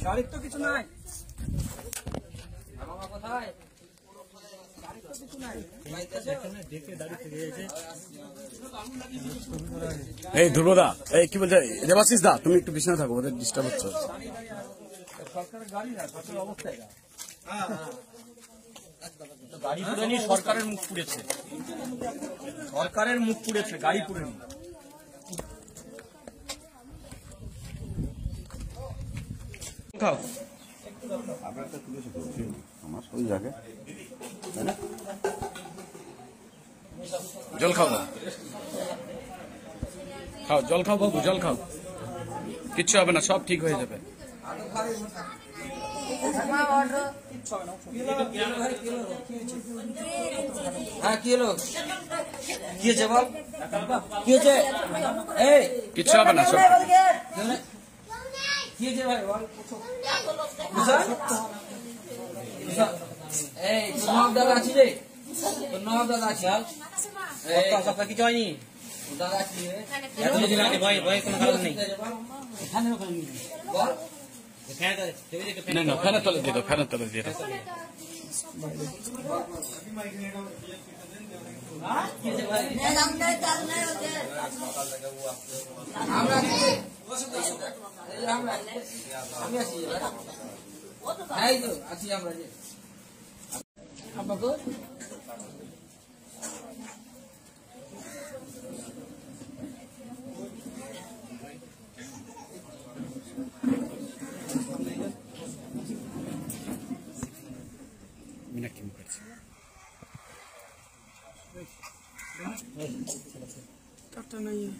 গাড়ির তো কিছু নাই। এই ধ্রুবদা, এই কি বলছে দেবাশিস দা, তুমি একটু পিছনে থাকো, ওদের ডিস্টার্ব হচ্ছে। সরকারের গাড়ি না, সরকারের অবস্থায় না। গাড়ি পুড়েনি, সরকারের মুখ পুড়েছে। সরকারের মুখ পুড়েছে, গাড়ি পুড়েনি। খাও জল খাও, খাও জল খাও বাবু, জল খাও, কিচ্ছু হবে না, সব ঠিক হয়ে যাবে। হ্যাঁ কি হলো, কি হয়েছে বল, কি হয়েছে? এই কিচ্ছু হবে না, সব কি হয়েছে ভাই বল। এই তোর নবাব দাদা আছি রে, তোর নবাব দাদা আছে। কিছু হয়নি, দাদা আছি রে, ভয় ভয় কোনো কারণ নেই। বল না না, ফ্যানের তলে দিয়ে দাও, ফ্যানের তলে দিয়ে দাও। আমি আছি, এই তো আছি আমরা যে আপনাকে मीनाक्षी मुखर्जी नहीं है।